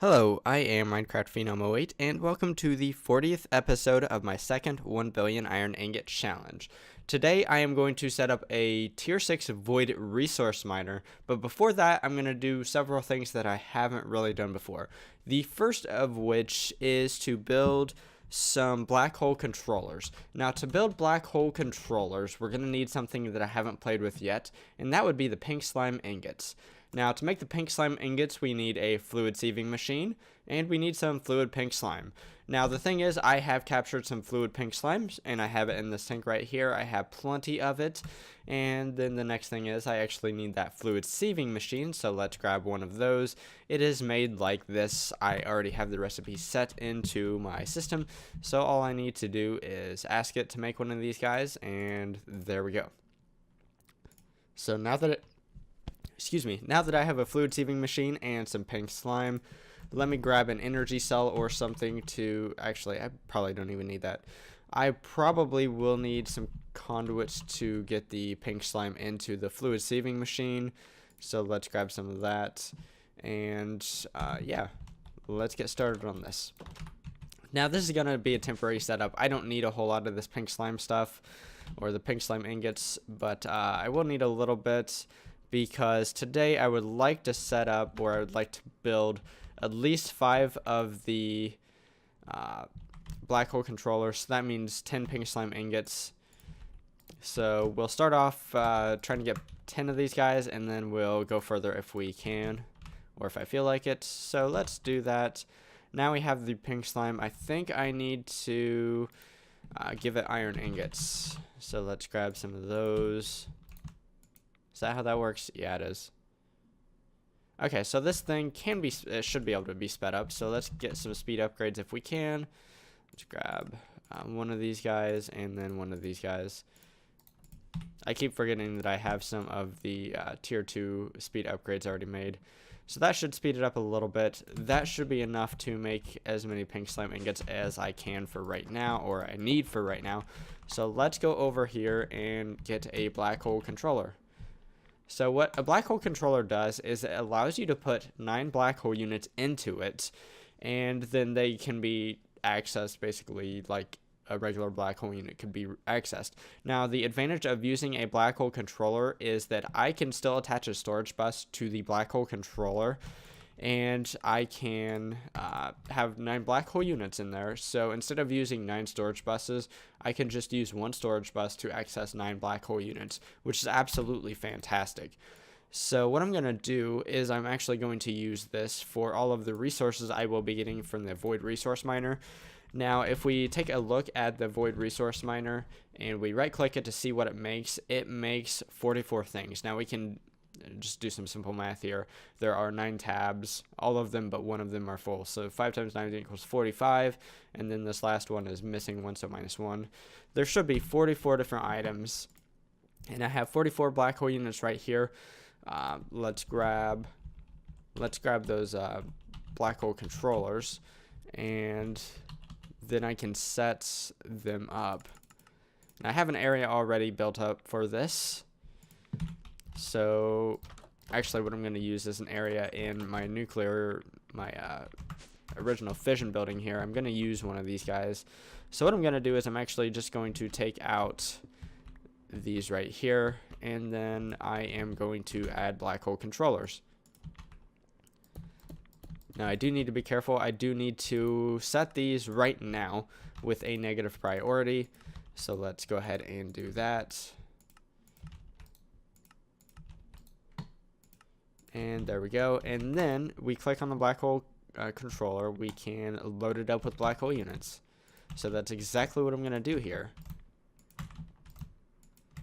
Hello, I am Minecraft 08 and welcome to the 40th episode of my second 1 billion iron ingot challenge. Today I am going to set up a tier 6 void resource miner, but before that I'm going to do several things that I haven't really done before. The first of which is to build some black hole controllers. Now to build black hole controllers we're going to need something that I haven't played with yet, and that would be the pink slime ingots. Now, to make the pink slime ingots, we need a fluid sieving machine, and we need some fluid pink slime. Now, the thing is, I have captured some fluid pink slimes, and I have it in this tank right here. I have plenty of it, and then the next thing is I actually need that fluid sieving machine, so let's grab one of those. It is made like this. I already have the recipe set into my system, so all I need to do is ask it to make one of these guys, and there we go. So now that I have a fluid sieving machine and some pink slime, let me grab an energy cell or something to, actually, I probably don't even need that. I probably will need some conduits to get the pink slime into the fluid sieving machine. So let's grab some of that. And yeah, let's get started on this. Now this is going to be a temporary setup. I don't need a whole lot of this pink slime stuff or the pink slime ingots, but I will need a little bit, because today I would like to set up, or I would like to build at least 5 of the black hole controllers. So that means 10 pink slime ingots. So we'll start off trying to get 10 of these guys, and then we'll go further if we can, or if I feel like it. So let's do that. Now we have the pink slime. I think I need to give it iron ingots. So let's grab some of those. Is that how that works? Yeah, it is. Okay, so this thing should be able to be sped up. So let's get some speed upgrades if we can. Let's grab one of these guys and then one of these guys. I keep forgetting that I have some of the tier 2 speed upgrades already made. So that should speed it up a little bit. That should be enough to make as many pink slime ingots as I can for right now, or I need for right now. So let's go over here and get a black hole controller. So what a black hole controller does is it allows you to put 9 black hole units into it, and then they can be accessed basically like a regular black hole unit could be accessed. Now the advantage of using a black hole controller is that I can still attach a storage bus to the black hole controller, and I can have 9 black hole units in there. So instead of using 9 storage buses, I can just use 1 storage bus to access 9 black hole units, which is absolutely fantastic. So what I'm going to do is I'm actually going to use this for all of the resources I will be getting from the void resource miner. Now if we take a look at the void resource miner and we right click it to see what it makes 44 things. Now we can just do some simple math here. There are 9 tabs, all of them but one of them are full. So 5 times 9 equals 45, and then this last one is missing 1, so minus 1. There should be 44 different items, and I have 44 black hole units right here. Let's grab those black hole controllers, and then I can set them up. And I have an area already built up for this. So actually what I'm going to use is an area in my original fission building here. I'm going to use one of these guys. So what I'm going to do is I'm actually just going to take out these right here, and then I am going to add black hole controllers. Now I do need to be careful. I do need to set these right now with a negative priority. So let's go ahead and do that. And there we go. And then we click on the black hole controller. We can load it up with black hole units. So that's exactly what I'm going to do here.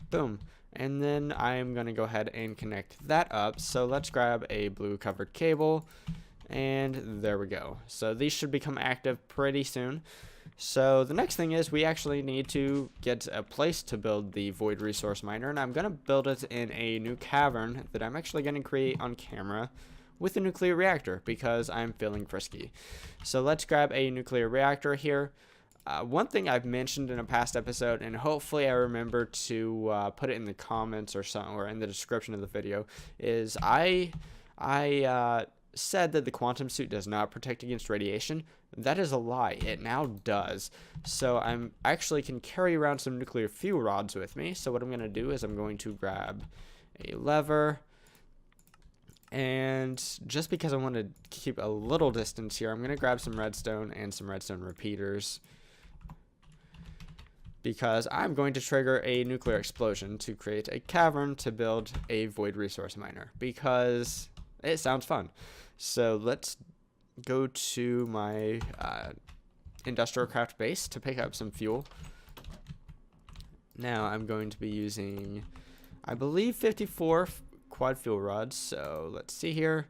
Boom. And then I'm going to go ahead and connect that up. So let's grab a blue covered cable. And there we go. So these should become active pretty soon. So the next thing is we actually need to get a place to build the void resource miner, and I'm going to build it in a new cavern that I'm actually going to create on camera with a nuclear reactor because I'm feeling frisky. So let's grab a nuclear reactor here. One thing I've mentioned in a past episode, and hopefully I remember to put it in the comments or something, or in the description of the video, is I said that the quantum suit does not protect against radiation. That is a lie. It now does. So I'm actually can carry around some nuclear fuel rods with me. So what I'm going to do is I'm going to grab a lever. And just because I want to keep a little distance here, I'm going to grab some redstone and some redstone repeaters. Because I'm going to trigger a nuclear explosion to create a cavern to build a void resource miner. Because it sounds fun. So let's go to my NuclearCraft base to pick up some fuel. Now I'm going to be using, I believe, 54 quad fuel rods. So let's see here.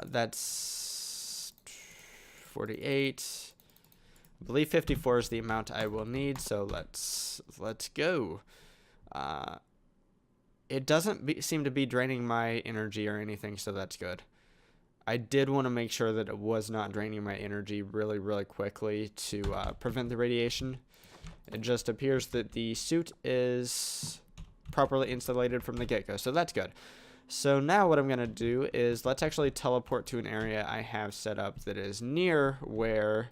That's 48. I believe 54 is the amount I will need. So let's go. It doesn't seem to be draining my energy or anything, so that's good. I did want to make sure that it was not draining my energy really quickly to prevent the radiation. It just appears that the suit is properly insulated from the get-go, so that's good. So now what I'm going to do is let's actually teleport to an area I have set up that is near where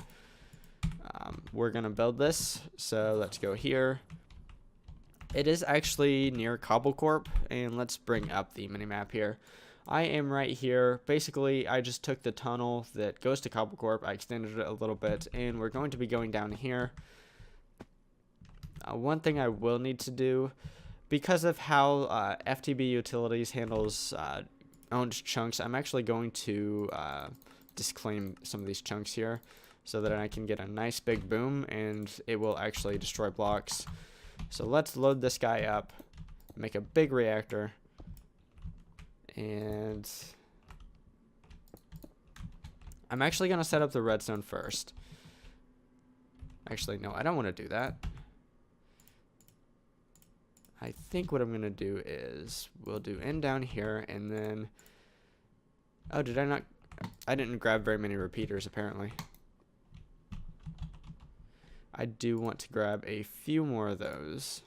we're going to build this. So let's go here. It is actually near CobbleCorp, and let's bring up the minimap here. I am right here. Basically, I just took the tunnel that goes to CobbleCorp, I extended it a little bit, and we're going to be going down here. One thing I will need to do, because of how FTB Utilities handles owned chunks, I'm actually going to disclaim some of these chunks here so that I can get a nice big boom, and it will actually destroy blocks. So let's load this guy up, make a big reactor, and I'm actually going to set up the redstone first. Actually, no, I don't want to do that. I think what I'm going to do is we'll do N down here, and then, oh, did I not, I didn't grab very many repeaters apparently. I do want to grab a few more of those.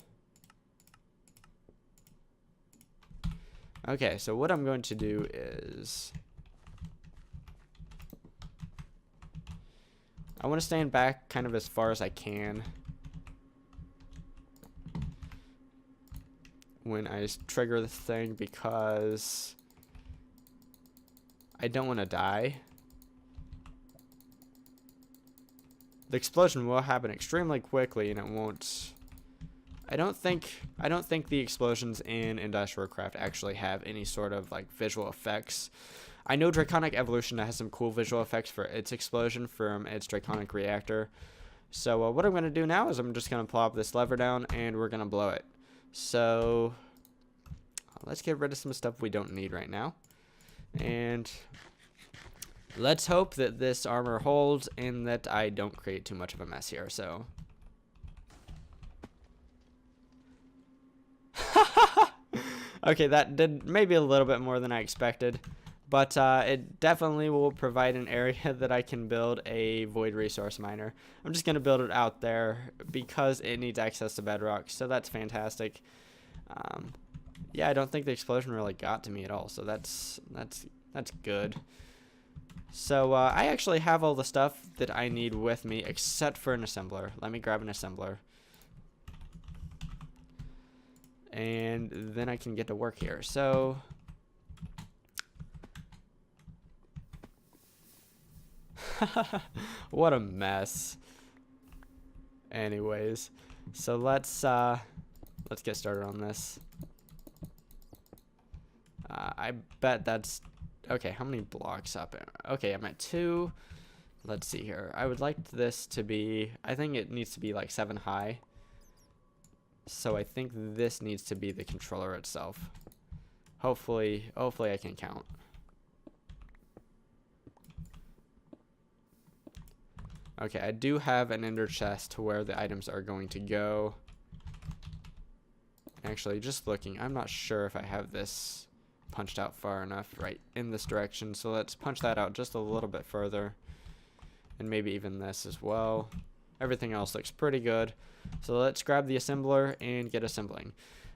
Okay, so what I'm going to do is I want to stand back kind of as far as I can when I trigger this thing, because I don't want to die. The explosion will happen extremely quickly, and it won't. I don't think the explosions in NuclearCraft actually have any sort of like visual effects. I know Draconic Evolution has some cool visual effects for its explosion from its Draconic Reactor. So what I'm going to do now is I'm just going to plop this lever down, and we're going to blow it. So let's get rid of some stuff we don't need right now. And let's hope that this armor holds and that I don't create too much of a mess here. So okay, that did maybe a little bit more than I expected, but it definitely will provide an area that I can build a void resource miner. I'm just going to build it out there because it needs access to bedrock, so that's fantastic. Yeah, I don't think the explosion really got to me at all, so that's good. So I actually have all the stuff that I need with me except for an assembler. Let me grab an assembler. And then I can get to work here. So what a mess. Anyways, so let's get started on this. I bet that's okay. How many blocks up? Okay, I'm at 2. Let's see here. I would like this to be, I think it needs to be like 7 high. So I think this needs to be the controller itself. Hopefully I can count. Okay, I do have an ender chest to where the items are going to go. Actually, just looking, I'm not sure if I have this punched out far enough right in this direction. So let's punch that out just a little bit further. And maybe even this as well. Everything else looks pretty good. So let's grab the assembler and get assembling.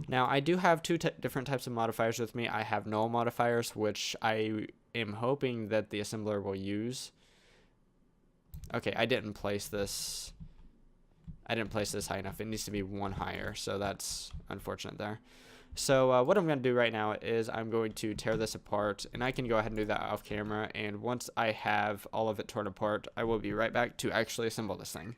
Now, I do have two different types of modifiers with me. I have null modifiers, which I am hoping that the assembler will use. Okay, I didn't place this high enough. It needs to be one higher, so that's unfortunate there. So what I'm going to do right now is I'm going to tear this apart, and I can go ahead and do that off camera, and once I have all of it torn apart, I will be right back to actually assemble this thing.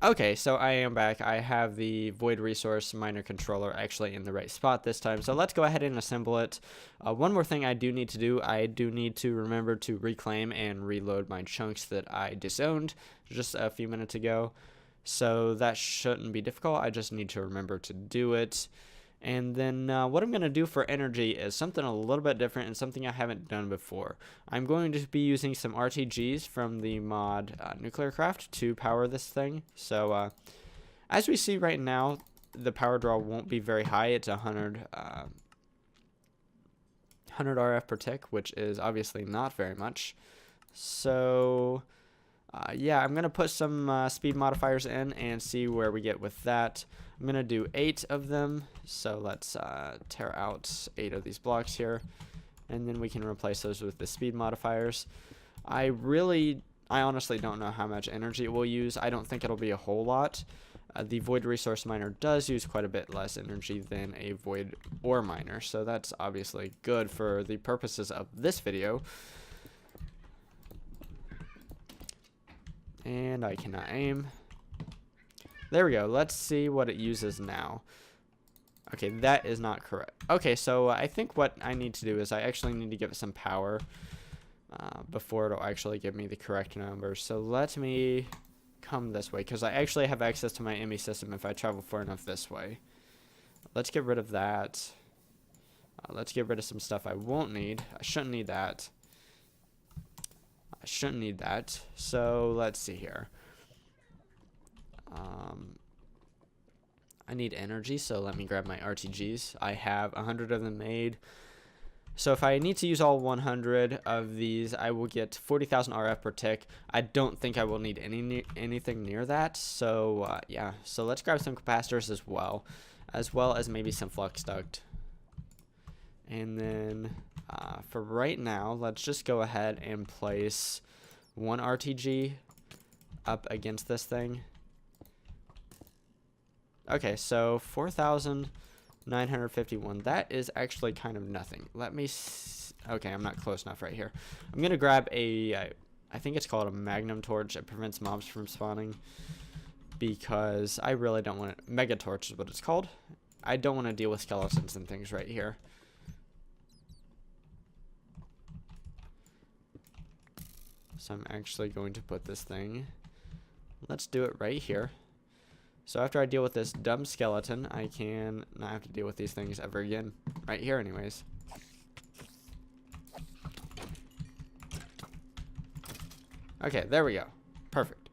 Okay, so I am back. I have the Void Resource Miner controller actually in the right spot this time, so let's go ahead and assemble it. One more thing I do need to do, I do need to remember to reclaim and reload my chunks that I disowned just a few minutes ago. So that shouldn't be difficult. I just need to remember to do it. And then what I'm going to do for energy is something a little bit different and something I haven't done before. I'm going to be using some RTGs from the mod NuclearCraft to power this thing. So as we see right now, the power draw won't be very high. It's 100 RF per tick, which is obviously not very much. So yeah, I'm going to put some speed modifiers in and see where we get with that. I'm going to do 8 of them, so let's tear out 8 of these blocks here, and then we can replace those with the speed modifiers. I honestly don't know how much energy it will use. I don't think it'll be a whole lot. The Void Resource Miner does use quite a bit less energy than a Void Ore Miner, so that's obviously good for the purposes of this video. And I cannot aim. There we go. Let's see what it uses now. Okay, that is not correct. Okay, so I think what I need to do is I actually need to give it some power before it'll actually give me the correct numbers. So let me come this way, because I actually have access to my ME system if I travel far enough this way. Let's get rid of that. Let's get rid of some stuff I won't need. I shouldn't need that. I shouldn't need that. So let's see here. I need energy, so let me grab my RTGs. I have 100 of them made. So if I need to use all 100 of these, I will get 40,000 RF per tick. I don't think I will need anything near that. So yeah, so let's grab some capacitors as well as maybe some flux duct. And then for right now, let's just go ahead and place one RTG up against this thing. Okay, so 4,951. That is actually kind of nothing. Let me okay, I'm not close enough right here. I'm going to grab I think it's called a magnum torch. It prevents mobs from spawning, because I really don't want to... Mega torch is what it's called. I don't want to deal with skeletons and things right here. So I'm actually going to put this thing... Let's do it right here. So after I deal with this dumb skeleton, I can not have to deal with these things ever again. Right here anyways. Okay, there we go. Perfect.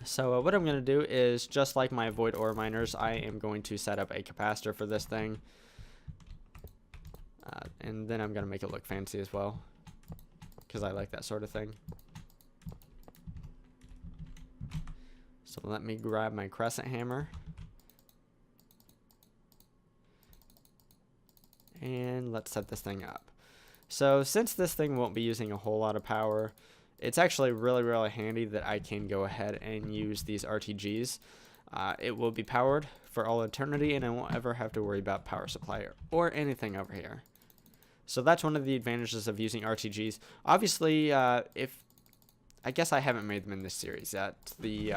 So what I'm going to do is, just like my Void Ore Miners, I am going to set up a capacitor for this thing. And then I'm going to make it look fancy as well, because I like that sort of thing. So let me grab my crescent hammer. And let's set this thing up. So since this thing won't be using a whole lot of power, it's actually really handy that I can go ahead and use these RTGs. It will be powered for all eternity, and I won't ever have to worry about power supply or anything over here. So that's one of the advantages of using RTGs. Obviously, I guess I haven't made them in this series yet, the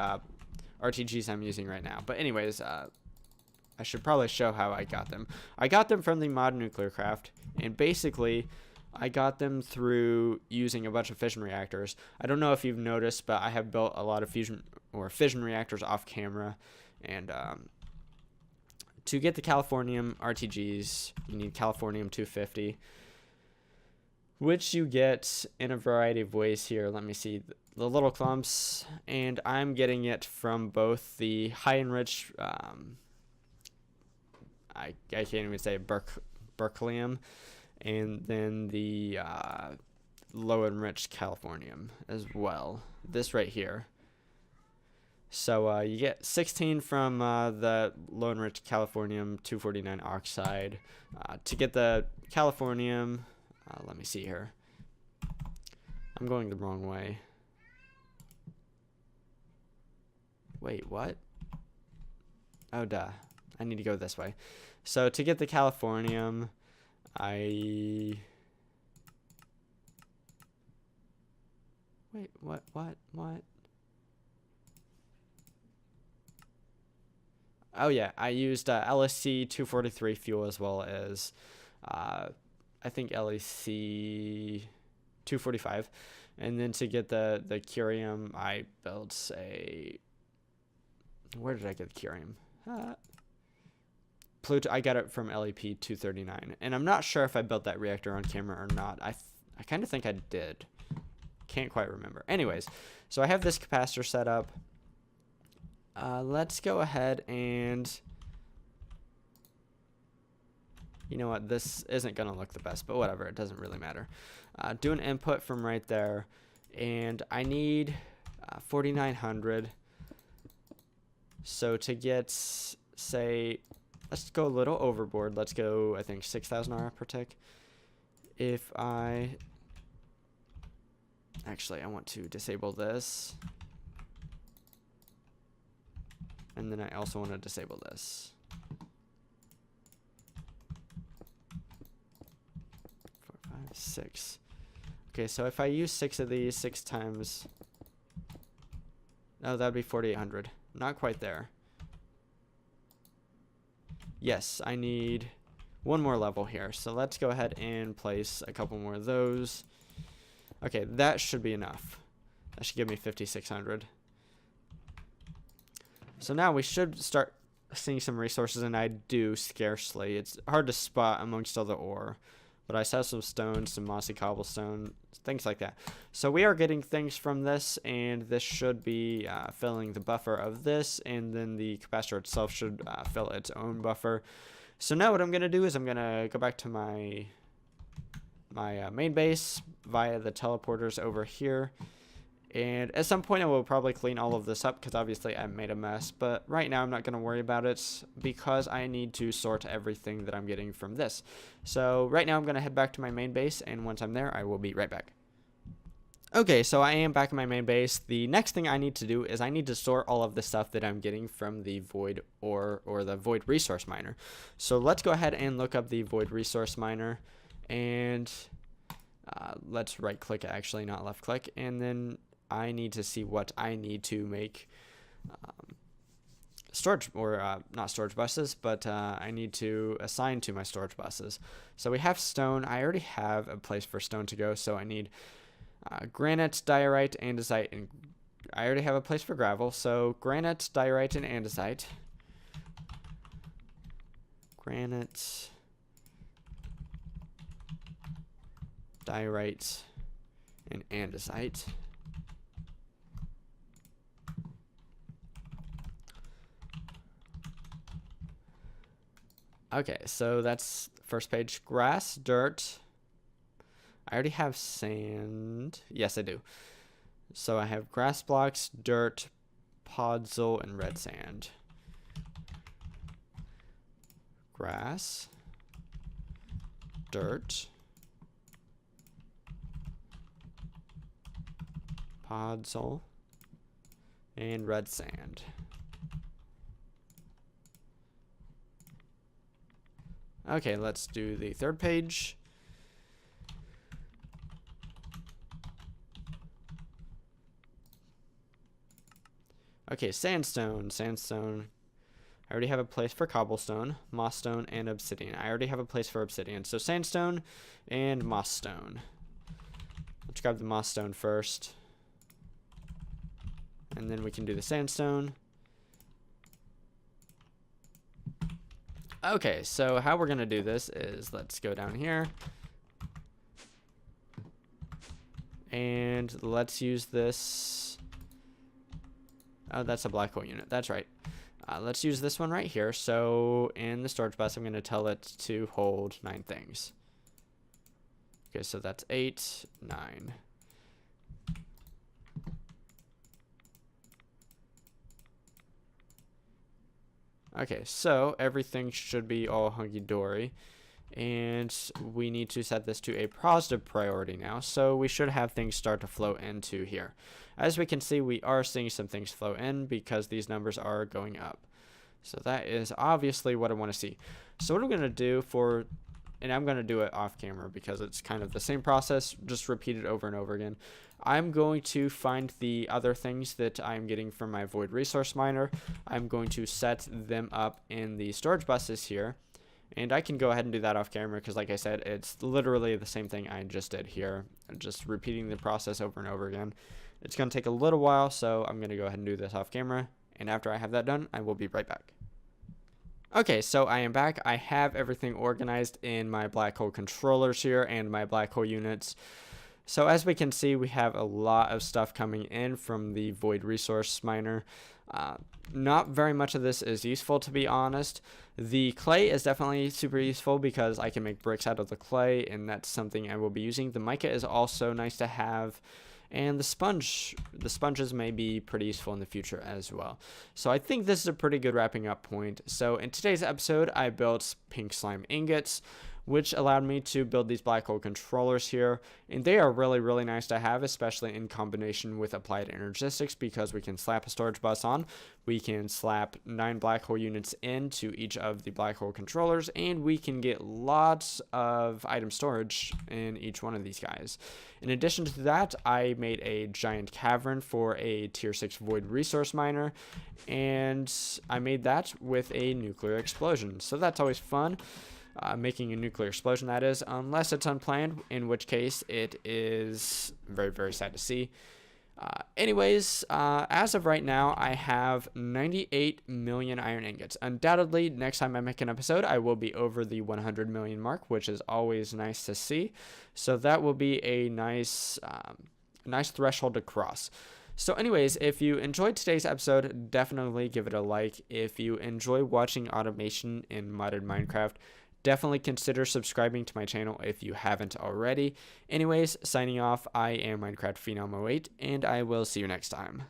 RTGs I'm using right now. But anyways, I should probably show how I got them. I got them from the mod NuclearCraft, and basically I got them through using a bunch of fission reactors. I don't know if you've noticed, but I have built a lot of fission reactors off camera, and to get the Californium RTGs, you need Californium 250, which you get in a variety of ways here. Let me see the little clumps, and I'm getting it from both the high enriched, I can't even say berkelium, and then the low enriched Californium as well. This right here. So you get 16 from the low enriched Californium 249 oxide. To get the Californium, Let me see here. I'm going the wrong way. Wait, what? Oh, duh. I need to go this way. So to get the Californium, Wait, what? Oh, yeah. I used LSC 243 fuel as well as, I think LEC 245. And then to get the curium, I built a... Where did I get the curium? Pluto. I got it from LEP 239. And I'm not sure if I built that reactor on camera or not. I kind of think I did. Can't quite remember. Anyways, so I have this capacitor set up. Let's go ahead and... You know what? This isn't going to look the best, but whatever. It doesn't really matter. Do an input from right there. And I need 4,900. So to get, say... Let's go a little overboard. Let's go, I think, 6,000 RF per tick. If I... Actually, I want to disable this. And then I also want to disable this. 4, 5, 6. Okay, so if I use 6 of these 6 times... Oh, that would be 4,800. Not quite there. Yes, I need one more level here. So let's go ahead and place a couple more of those. Okay, that should be enough. That should give me 5,600. So now we should start seeing some resources, and I do scarcely. It's hard to spot amongst all the ore. But I saw some stone, some mossy cobblestone, things like that. So we are getting things from this, and this should be filling the buffer of this, and then the capacitor itself should fill its own buffer. So now what I'm going to do is I'm going to go back to my main base via the teleporters over here. And at some point I will probably clean all of this up because obviously I made a mess. But right now I'm not going to worry about it because I need to sort everything that I'm getting from this. So right now I'm going to head back to my main base, and once I'm there I will be right back. Okay, so I am back in my main base. The next thing I need to do is I need to sort all of the stuff that I'm getting from the void ore or the void resource miner. So let's go ahead and look up the void resource miner, and let's right click, actually not left click, and then I need to see what I need to make storage, or not storage buses, but I need to assign to my storage buses. So we have stone. I already have a place for stone to go, so I need granite, diorite, andesite, and I already have a place for gravel. So granite, diorite, and andesite. Granite, diorite, and andesite. Okay, so that's first page. Grass, dirt. I already have sand. Yes, I do. So I have grass blocks, dirt, podzol, and red sand. Grass, dirt, podzol, and red sand. Okay, let's do the third page. Okay, sandstone. I already have a place for cobblestone, mossstone, and obsidian. I already have a place for obsidian. So sandstone and mossstone. Let's grab the mossstone first. And then we can do the sandstone. Okay, so how we're going to do this is let's go down here. And let's use this. Oh, that's a black hole unit. That's right. Let's use this one right here. So in the storage bus, I'm going to tell it to hold 9 things. Okay, so that's 8, 9. Okay, so everything should be all hunky-dory. And we need to set this to a positive priority now, so we should have things start to flow into here. As we can see, we are seeing some things flow in because these numbers are going up. So that is obviously what I want to see. So what I'm going to do and I'm going to do it off camera because it's kind of the same process, just repeated over and over again. I'm going to find the other things that I'm getting from my void resource miner. I'm going to set them up in the storage buses here. And I can go ahead and do that off camera because, like I said, it's literally the same thing I just did here. Just repeating the process over and over again. It's going to take a little while, so I'm going to go ahead and do this off camera. And after I have that done, I will be right back. Okay, so I am back. I have everything organized in my black hole controllers here and my black hole units. So as we can see, we have a lot of stuff coming in from the void resource miner. Not very much of this is useful, to be honest. The clay is definitely super useful because I can make bricks out of the clay, and that's something I will be using. The mica is also nice to have. And the sponges may be pretty useful in the future as well. So I think this is a pretty good wrapping up point. So in today's episode, I built pink slime ingots, which allowed me to build these black hole controllers here. And they are really, really nice to have, especially in combination with applied energistics, because we can slap a storage bus on. We can slap 9 black hole units into each of the black hole controllers, and we can get lots of item storage in each one of these guys. In addition to that, I made a giant cavern for a tier 6 void resource miner, and I made that with a nuclear explosion. So that's always fun. Making a nuclear explosion, that is, unless it's unplanned, in which case it is very, very sad to see. Anyways, as of right now, I have 98 million iron ingots. Undoubtedly, next time I make an episode, I will be over the 100 million mark, which is always nice to see. So that will be a nice threshold to cross. So anyways, if you enjoyed today's episode, definitely give it a like. If you enjoy watching automation in modded Minecraft, definitely consider subscribing to my channel if you haven't already. Anyways, signing off, I am Minecraft Phenom 08, and I will see you next time.